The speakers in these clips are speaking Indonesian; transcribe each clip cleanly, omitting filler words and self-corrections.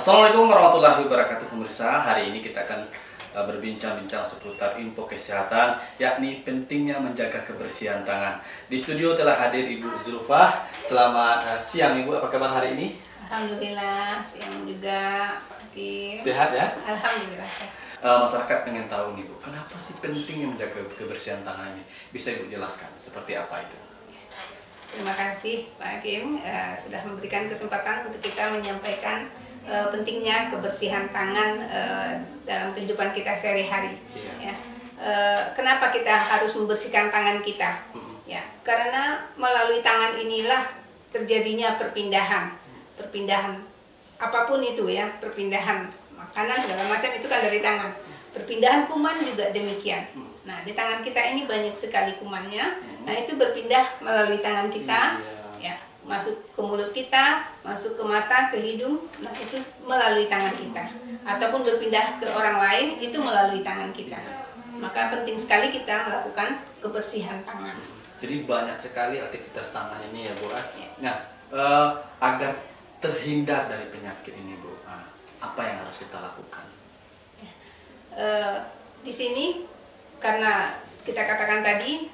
Assalamualaikum warahmatullahi wabarakatuh pemirsa. Hari ini kita akan berbincang-bincang seputar info kesehatan, yakni pentingnya menjaga kebersihan tangan. Di studio telah hadir Ibu Zulfah. Selamat siang Ibu, apa kabar hari ini? Alhamdulillah, siang juga. Sehat ya? Alhamdulillah. Masyarakat pengen tahu nih Bu, kenapa sih pentingnya menjaga kebersihan tangan ini? Bisa Ibu jelaskan seperti apa itu? Terima kasih Pak Hakim sudah memberikan kesempatan untuk kita menyampaikan pentingnya kebersihan tangan dalam kehidupan kita sehari-hari. Ya. Kenapa kita harus membersihkan tangan kita? Ya, karena melalui tangan inilah terjadinya perpindahan apapun itu ya, perpindahan makanan segala macam itu kan dari tangan. Perpindahan kuman juga demikian. Nah, di tangan kita ini banyak sekali kumannya. Nah, itu berpindah melalui tangan kita, ya, masuk ke mulut kita, masuk ke mata, ke hidung. Nah, itu melalui tangan kita. Ataupun berpindah ke orang lain, itu melalui tangan kita. Maka penting sekali kita melakukan kebersihan tangan. Jadi banyak sekali aktivitas tangan ini ya Bu. Nah, agar terhindar dari penyakit ini Bu, apa yang harus kita lakukan? Di sini karena kita katakan tadi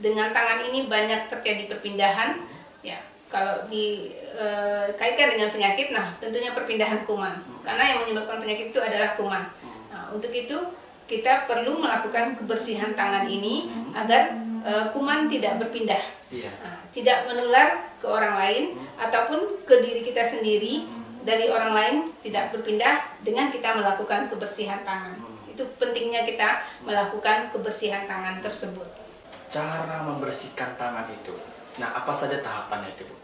dengan tangan ini banyak terjadi perpindahan, ya. Kalau dikaitkan dengan penyakit, nah tentunya perpindahan kuman, karena yang menyebabkan penyakit itu adalah kuman. Nah, untuk itu kita perlu melakukan kebersihan tangan ini agar kuman tidak berpindah, tidak menular ke orang lain ataupun ke diri kita sendiri dari orang lain, tidak berpindah dengan kita melakukan kebersihan tangan. Itu pentingnya kita melakukan kebersihan tangan tersebut. Cara membersihkan tangan itu, nah apa saja tahapannya itu Bu?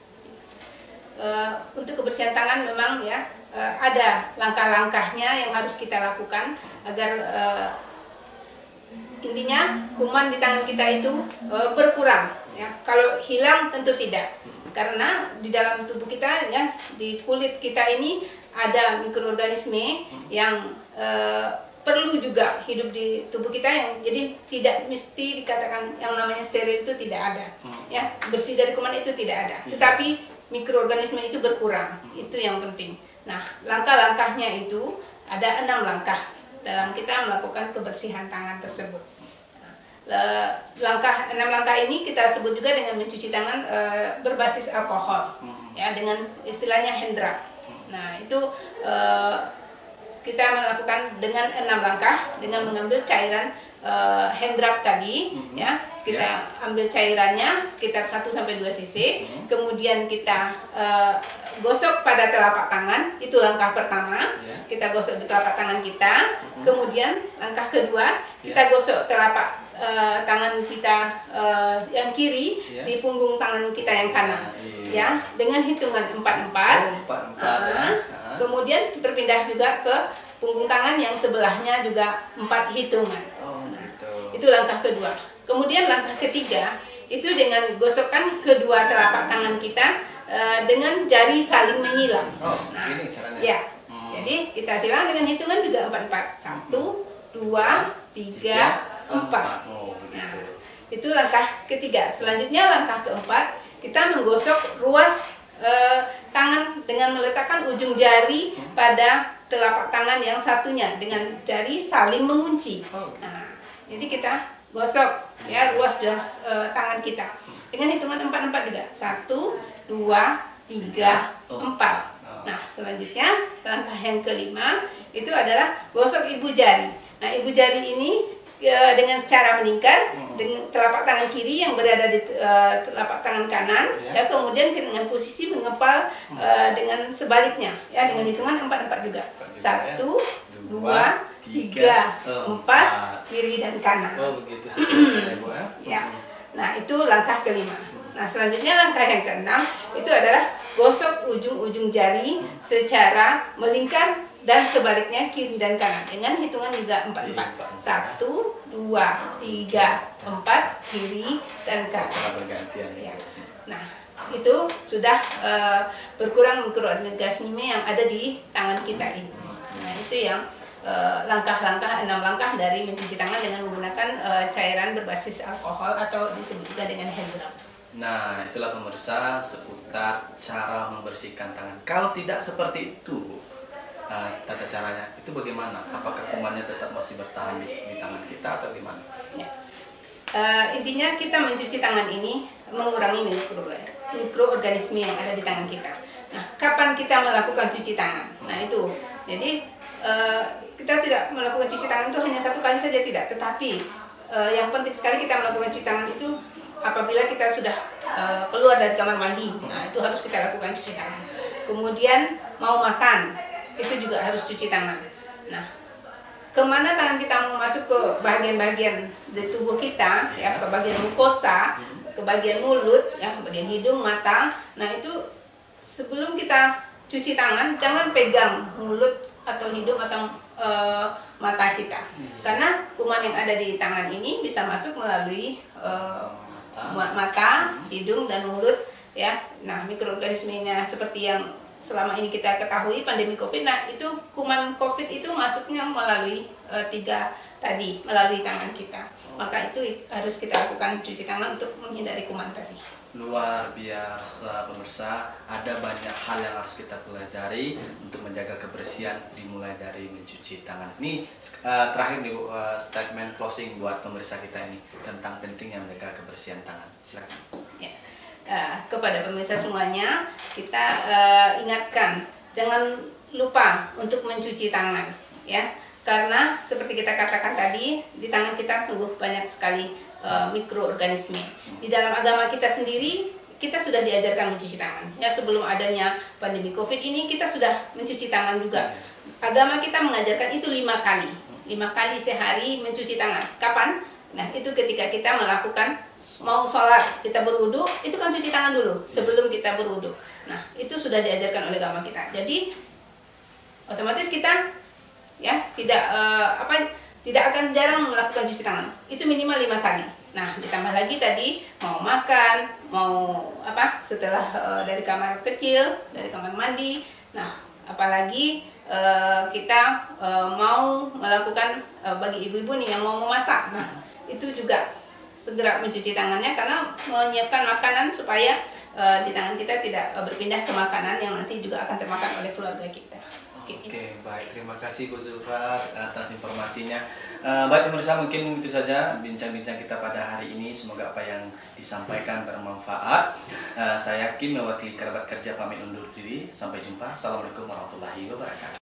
Untuk kebersihan tangan memang ya ada langkah-langkahnya yang harus kita lakukan agar intinya kuman di tangan kita itu berkurang. Ya, kalau hilang tentu tidak, karena di dalam tubuh kita ya, di kulit kita ini ada mikroorganisme yang perlu juga hidup di tubuh kita, yang jadi tidak mesti dikatakan yang namanya steril itu tidak ada, ya, bersih dari kuman itu tidak ada, tetapi mikroorganisme itu berkurang, itu yang penting. Nah, langkah-langkahnya itu ada 6 langkah dalam kita melakukan kebersihan tangan tersebut. Langkah 6 langkah ini kita sebut juga dengan mencuci tangan berbasis alkohol, ya, dengan istilahnya hand rub. Nah, itu kita melakukan dengan 6 langkah dengan mengambil cairan hand rub tadi, ya. Kita ambil cairannya sekitar 1-2 cc, kemudian kita gosok pada telapak tangan, itu langkah pertama. Kita gosok di telapak tangan kita, kemudian langkah kedua kita gosok telapak tangan kita yang kiri di punggung tangan kita yang kanan, ya, dengan hitungan 4-4. Kemudian berpindah juga ke punggung tangan yang sebelahnya juga 4 hitungan. Itu langkah kedua. Kemudian langkah ketiga itu dengan gosokkan kedua telapak tangan kita dengan jari saling menyilang. Ini caranya. Ya, jadi kita silang dengan hitungan juga 4-4. 1, 2, 3, 4. Nah, itu langkah ketiga. Selanjutnya langkah keempat, kita menggosok ruas tangan dengan meletakkan ujung jari pada telapak tangan yang satunya dengan jari saling mengunci. Nah, jadi kita gosok ya ruas tangan kita dengan hitungan 4-4 juga. 1, 2, 3, 4. Nah, selanjutnya langkah yang kelima itu adalah gosok ibu jari. Nah, ibu jari ini dengan cara meningkat dengan telapak tangan kiri yang berada di telapak tangan kanan, ya, kemudian dengan posisi mengepal dengan sebaliknya, ya, dengan hitungan 4-4 juga. 1, 2, 3, 4, kiri dan kanan. Begitu seterusnya Bu ya. Ya. Nah, itu langkah kelima. Nah, selanjutnya langkah yang keenam itu adalah gosok ujung-ujung jari secara melingkar dan sebaliknya kiri dan kanan dengan hitungan juga 4-4. 1, 2, 3, 4, kiri dan kanan. Secara bergantian. Ya. Nah, itu sudah berkurang mikroorganisme yang ada di tangan kita ini. Nah, itu yang langkah-langkah 6 langkah dari mencuci tangan dengan menggunakan cairan berbasis alkohol atau disebut juga dengan hand rub. Nah, itulah pemirsa seputar cara membersihkan tangan. Kalau tidak seperti itu, tata caranya itu bagaimana? Apakah kumannya tetap masih bertahan di tangan kita atau gimana? Ya. Intinya kita mencuci tangan ini mengurangi mikroorganisme yang ada di tangan kita. Nah, kapan kita melakukan cuci tangan? Nah itu, jadi kita tidak melakukan cuci tangan itu hanya satu kali saja tidak, tetapi yang penting sekali kita melakukan cuci tangan itu apabila kita sudah keluar dari kamar mandi. Nah itu harus kita lakukan cuci tangan. Kemudian mau makan itu juga harus cuci tangan. Nah, kemana tangan kita mau masuk ke bagian-bagian di tubuh kita, ya, ke bagian mukosa, ke bagian mulut, ya, ke bagian hidung, mata. Nah itu sebelum kita cuci tangan, jangan pegang mulut atau hidung atau mata kita, karena kuman yang ada di tangan ini bisa masuk melalui mata, hidung dan mulut, ya. Nah mikroorganismenya seperti yang selama ini kita ketahui pandemi COVID, nah itu kuman COVID itu masuknya melalui melalui tangan kita. Maka itu harus kita lakukan cuci tangan untuk menghindari kuman tadi. Luar biasa pemirsa, ada banyak hal yang harus kita pelajari untuk menjaga kebersihan dimulai dari mencuci tangan. Ini terakhir nih statement closing buat pemirsa kita ini tentang pentingnya menjaga kebersihan tangan. Silakan. Ya. Kepada pemirsa semuanya, kita ingatkan jangan lupa untuk mencuci tangan, ya, karena seperti kita katakan tadi, di tangan kita sungguh banyak sekali mikroorganisme. Di dalam agama kita sendiri, kita sudah diajarkan mencuci tangan, ya. Sebelum adanya pandemi COVID ini, kita sudah mencuci tangan juga. Agama kita mengajarkan itu 5 kali sehari mencuci tangan. Kapan? Nah itu ketika kita melakukan mau sholat, kita berwudu, itu kan cuci tangan dulu sebelum kita berwudu. Nah itu sudah diajarkan oleh agama kita. Jadi otomatis kita, ya, tidak akan jarang melakukan cuci tangan. Itu minimal 5 kali. Nah ditambah lagi tadi mau makan, mau setelah dari kamar kecil, dari kamar mandi. Nah apalagi kita mau melakukan bagi ibu-ibu nih yang mau memasak. Nah itu juga segera mencuci tangannya, karena menyiapkan makanan supaya di tangan kita tidak berpindah ke makanan yang nanti juga akan termakan oleh keluarga kita. Oke, baik. Terima kasih Bu Zulfa atas informasinya. Baik pemirsa, mungkin itu saja bincang-bincang kita pada hari ini. Semoga apa yang disampaikan bermanfaat. Saya yakin mewakili kerabat kerja pamit undur diri. Sampai jumpa. Assalamualaikum warahmatullahi wabarakatuh.